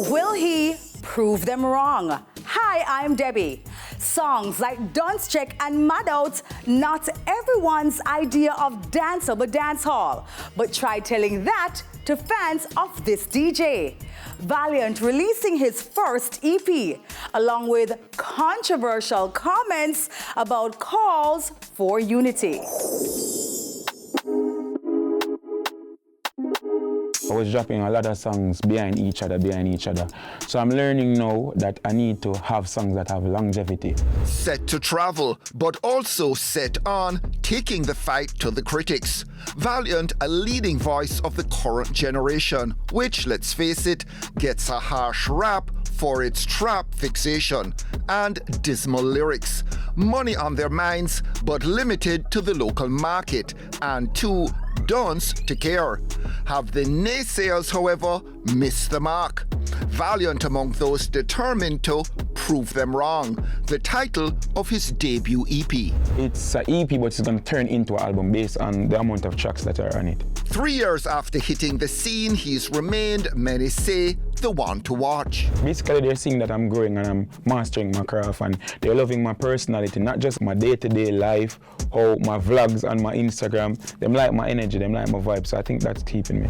Will he prove them wrong? Hi, I'm Debbie. Songs like Dunce Check and Mad Out, not everyone's idea of dancehall but dancehall. But try telling that to fans of this DJ. Valiant releasing his first EP, along with controversial comments about calls for unity. I was dropping a lot of songs behind each other. So I'm learning now that I need to have songs that have longevity. Set to travel, but also set on taking the fight to the critics. Valiant, a leading voice of the current generation, which, let's face it, gets a harsh rap for its trap fixation and dismal lyrics. Money on their minds, but limited to the local market and too dunce to care. Have the naysayers, however, missed the mark? Valiant among those determined to prove them wrong. The title of his debut EP. It's an EP, but it's going to turn into an album based on the amount of tracks that are on it. 3 years after hitting the scene, he's remained, many say, the one to watch. Basically, they're seeing that I'm growing and I'm mastering my craft, and they're loving my personality, not just my day-to-day life, or my vlogs on my Instagram. They like my energy, they like my vibe, so I think that's keeping me.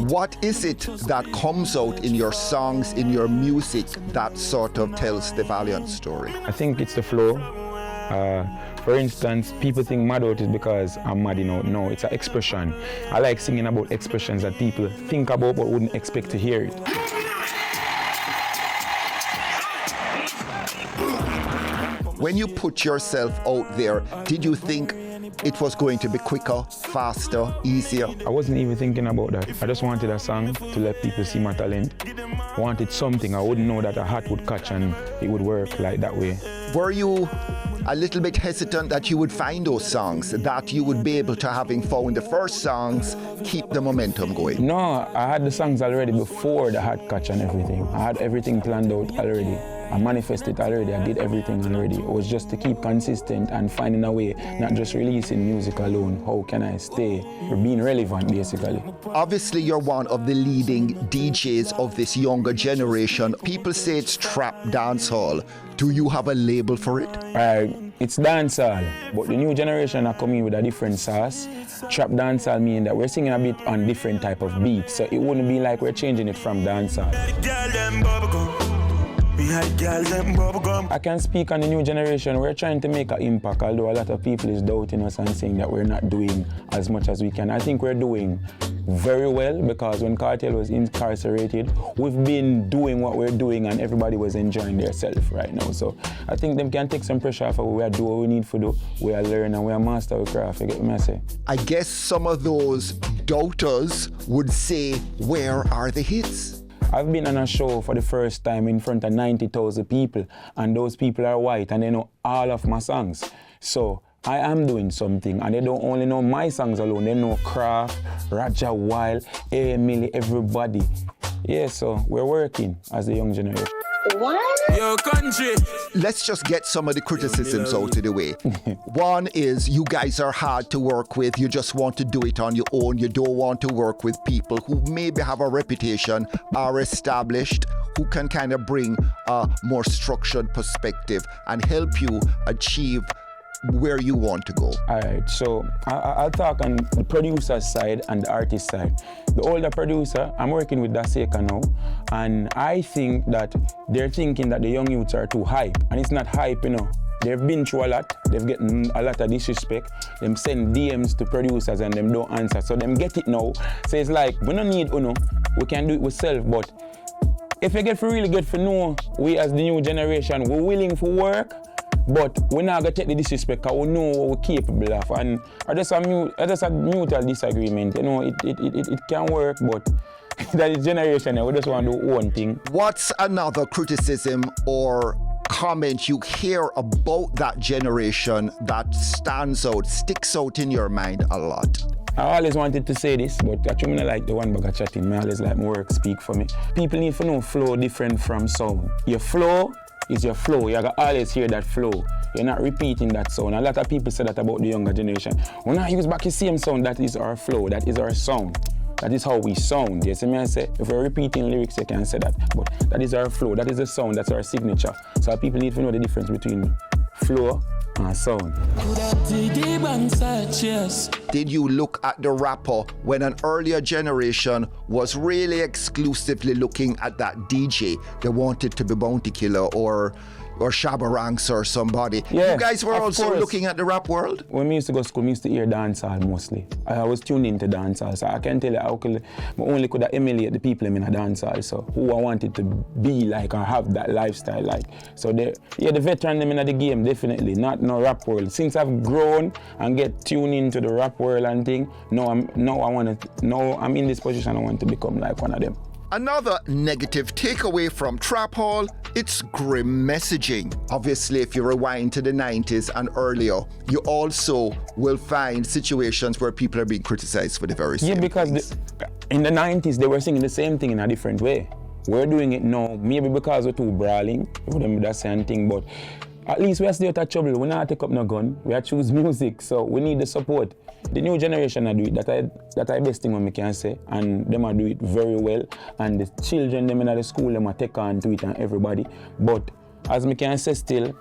What is it that comes out in your songs, in your music, that sort of tells the Valiant story? I think it's the flow. For instance, people think mad out is because I'm mad, No, it's an expression. I like singing about expressions that people think about but wouldn't expect to hear it. When you put yourself out there, did you think it was going to be quicker, faster, easier? I wasn't even thinking about that. I just wanted a song to let people see my talent. I wanted something I wouldn't know that a hat would catch and it would work like that way. Were you a little bit hesitant that you would find those songs, that you would be able to, having found the first songs, keep the momentum going? No, I had the songs already before the hat catch and everything. I had everything planned out already. I manifested already, I did everything already. It was just to keep consistent and finding a way, not just releasing music alone. How can I stay being relevant, basically? Obviously, you're one of the leading DJs of this younger generation. People say it's trap dancehall. Do you have a label for it? It's dancehall, but the new generation are coming with a different sauce. Trap dancehall meaning that we're singing a bit on different type of beats, so it wouldn't be like we're changing it from dancehall. I can speak on the new generation. We're trying to make an impact, although a lot of people is doubting us and saying that we're not doing as much as we can. I think we're doing very well, because when Cartel was incarcerated, we've been doing what we're doing and everybody was enjoying themselves right now. So I think them can take some pressure off of we are doing what we need to do. We are learning and we are master of craft, you get what I say? I guess some of those doubters would say, where are the hits? I've been on a show for the first time in front of 90,000 people, and those people are white and they know all of my songs. So I am doing something, and they don't only know my songs alone, they know Kraft, Raja Wild, Emily, everybody. Yeah, so we're working as a young generation. What? Your country. Let's just get some of the criticisms out of the way. One is you guys are hard to work with. You just want to do it on your own. You don't want to work with people who maybe have a reputation, are established, who can kind of bring a more structured perspective and help you achieve where you want to go. All right, so I'll talk on the producer's side and the artist side. The older producer, I'm working with Daseka now, and I think that they're thinking that the young youths are too hype, and it's not hype, They've been through a lot, they've gotten a lot of disrespect, them send DMs to producers and them don't answer, so them get it now. So it's like, we don't need we can do it ourselves, but if you really get to know, we as the new generation, we're willing for work, but we're not going to take the disrespect because we know what we're capable of. And I just a mutual disagreement. It can work, but that is generation, we just want to do one thing. What's another criticism or comment you hear about that generation that stands out, sticks out in your mind a lot? I always wanted to say this, but I don't like the one bag of chatting. I always like my work speak for me. People need to know flow different from sound. Your flow is your flow. You gotta always hear that flow. You're not repeating that sound. A lot of people say that about the younger generation. When I use back the same sound, that is our flow, that is our sound. That is how we sound. You see me I say, if we're repeating lyrics, you can say that. But that is our flow, that is the sound, that's our signature. So people need to know the difference between flow and sound. Did you look at the rapper when an earlier generation was really exclusively looking at that DJ? They wanted to be Bounty Killer or Shabba Ranks or somebody. Yeah, you guys were also course. looking at the rap world? When we used to go to school, we used to hear dancehall mostly. I was tuned into dancehall, so I can tell you I only could emulate the people in a dancehall, so who I wanted to be like or have that lifestyle like. So the veteran them in the game, definitely, not no rap world. Since I've grown and get tuned into the rap world and thing, now I'm in this position, I want to become like one of them. Another negative takeaway from Trap Hall, it's grim messaging. Obviously, if you rewind to the 90s and earlier, you also will find situations where people are being criticized for the very same things. In the 90s, they were singing the same thing in a different way. We're doing it now, maybe because we're too brawling, it wouldn't be the same thing, but at least we are still out of trouble. We not take up no gun, we are choose music, so we need the support. The new generation I do it, that I best thing what I can say, and them I do it very well, and the children them in the school, them I take on to it and everybody. But as I can say still,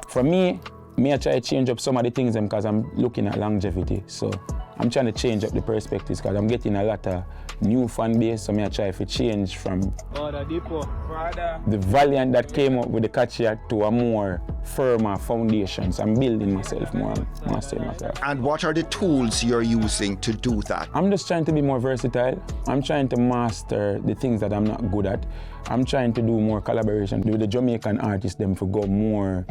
for me I try to change up some of the things because I'm looking at longevity, so I'm trying to change up the perspectives because I'm getting a lot of new fan base, so I try to change from the Valiant that came up with the catchy to a more firmer foundation. So I'm building myself more, mastering myself. And what are the tools you're using to do that? I'm just trying to be more versatile. I'm trying to master the things that I'm not good at. I'm trying to do more collaboration with the Jamaican artists, them to go more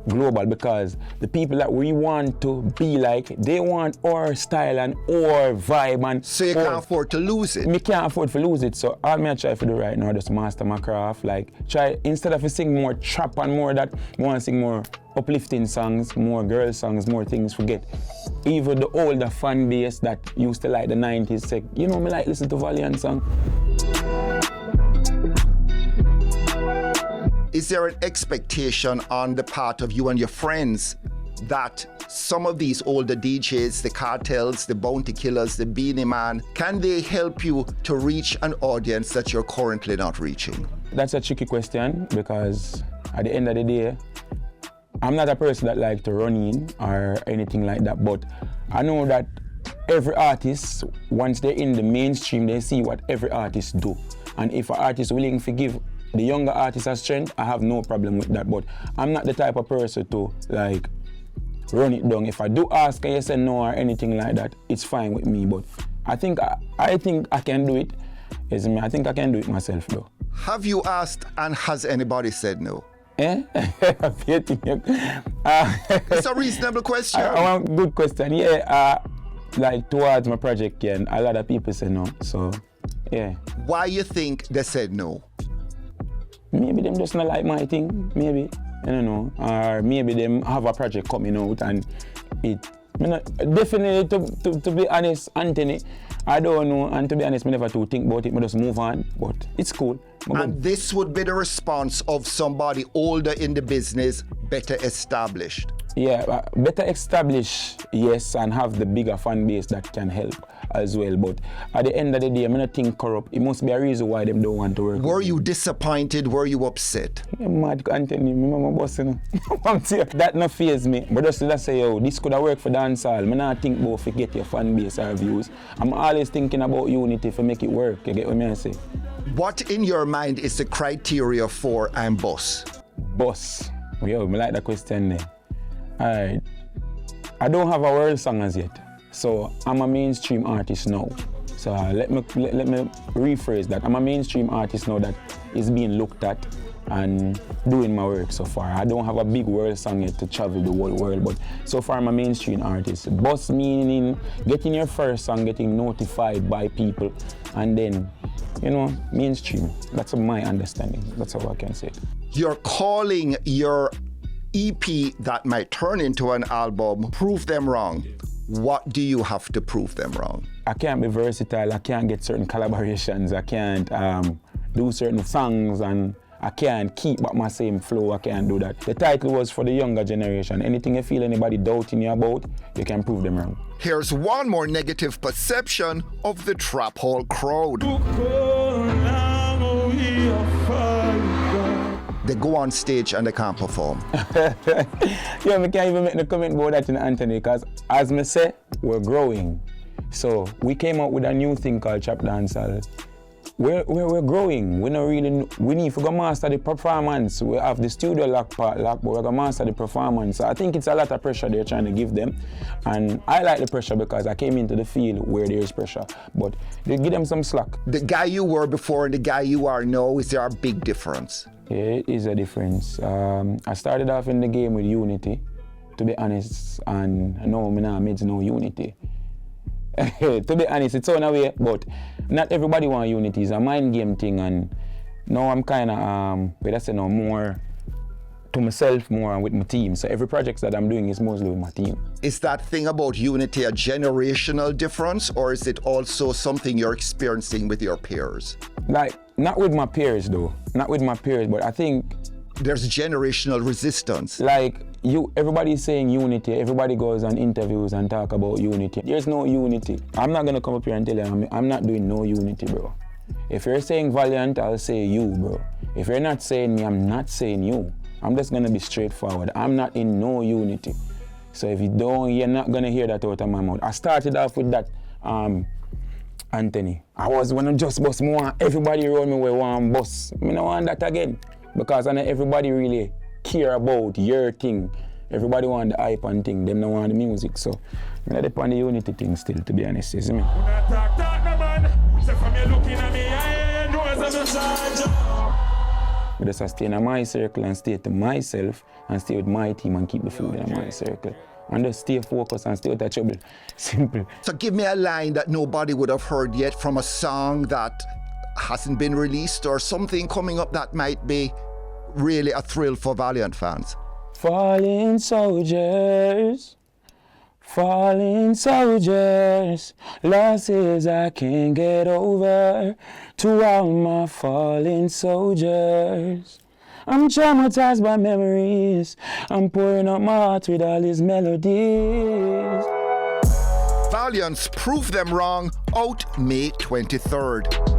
global, because the people that we want to be like, they want our style and our vibe. And so you can't afford to lose it? Me can't afford to lose it, so all I try to do right now is just master my craft. Like, try, instead of sing more trap and more that, I want to sing more uplifting songs, more girl songs, more things, forget. Even the older fan base that used to like the 90s say, you know, me like listen to Valiant song. Is there an expectation on the part of you and your friends that some of these older DJs, the Cartels, the Bounty Killers, the Beanie Man, can they help you to reach an audience that you're currently not reaching? That's a tricky question, because at the end of the day, I'm not a person that likes to run in or anything like that, but I know that every artist, once they're in the mainstream, they see what every artist do. And if an artist is willing to give the younger artists a strength, I have no problem with that. But I'm not the type of person to like run it down. If I do ask and you say no or anything like that, it's fine with me. But I think I can do it. I think I can do it myself though. Have you asked and has anybody said no? It's a reasonable question. I want a good question. Yeah, like towards my project, yeah, a lot of people say no. So yeah. Why you think they said no? Maybe them just not like my thing, maybe, I don't know. Or maybe them have a project coming out and definitely to be honest, Anthony, I don't know, and to be honest, I never to think about it, I just move on, but it's cool. And this would be the response of somebody older in the business, better established. Yeah, better established, yes, and have the bigger fan base that can help as well. But at the end of the day, I'm not think corrupt. It must be a reason why them don't want to work. Were you disappointed? Were you upset? Yeah, mad Anthony, my boss, you know. That no faze me. But just say, yo, this could have worked for dancehall. I not think about to get your fan base or views. I'm always thinking about unity to make it work. You get what I say? What in your mind is the criteria for I'm boss? Boss. Yo, I like that question there. Alright. I don't have a world song as yet. So I'm a mainstream artist now. So let me rephrase that. I'm a mainstream artist now that is being looked at and doing my work so far. I don't have a big world song yet to travel the whole world, but so far I'm a mainstream artist. Boss meaning getting your first song, getting notified by people, and then, you know, mainstream. That's my understanding. That's how I can say it. You're calling your EP that might turn into an album Prove Them Wrong. What do you have to prove them wrong? I can't be versatile. I can't get certain collaborations. I can't do certain songs, and I can't keep back my same flow, I can't do that. The title was for the younger generation. Anything you feel anybody doubting you about, you can prove them wrong. Here's one more negative perception of the trap hall crowd. They go on stage and they can't perform. Yeah, I can't even make the comment about that in Anthony, because as I say, we're growing. So we came up with a new thing called trap dancehall. We're growing. We need to go master the performance. We have the studio lock, but we're gonna master the performance. So I think it's a lot of pressure they're trying to give them. And I like the pressure because I came into the field where there's pressure. But they give them some slack. The guy you were before and the guy you are now, is there a big difference? Yeah, it is a difference. I started off in the game with unity, to be honest, and now I'm not made no unity. To be honest, it's on a way, but not everybody want unity. It's a mind game thing, and now I'm kind of, more to myself more and with my team. So every project that I'm doing is mostly with my team. Is that thing about unity a generational difference, or is it also something you're experiencing with your peers? Like, not with my peers though, not with my peers, but I think there's generational resistance. Like, everybody's saying unity, everybody goes on interviews and talk about unity. There's no unity. I'm not gonna come up here and tell you I'm not doing no unity, bro. If you're saying Valiant, I'll say you, bro. If you're not saying me, I'm not saying you. I'm just gonna be straightforward. I'm not in no unity. So if you don't, you're not gonna hear that out of my mouth. I started off with that, Anthony. I was when I just bust more, everybody around me were one bus. I don't want that again. Because I know everybody really care about your thing. Everybody want the hype and thing, them don't want the music. So I depend on the unity thing still, to be honest, you see me? I just stay in my circle and stay to myself and stay with my team and keep the food in my circle. And just stay focused and stay untouchable. Simple. So give me a line that nobody would have heard yet from a song that hasn't been released, or something coming up that might be really a thrill for Valiant fans. Fallen soldiers, losses I can't get over. To all my fallen soldiers, I'm traumatized by memories. I'm pouring out my heart with all these melodies. Valiant's Prove Them Wrong, out May 23rd.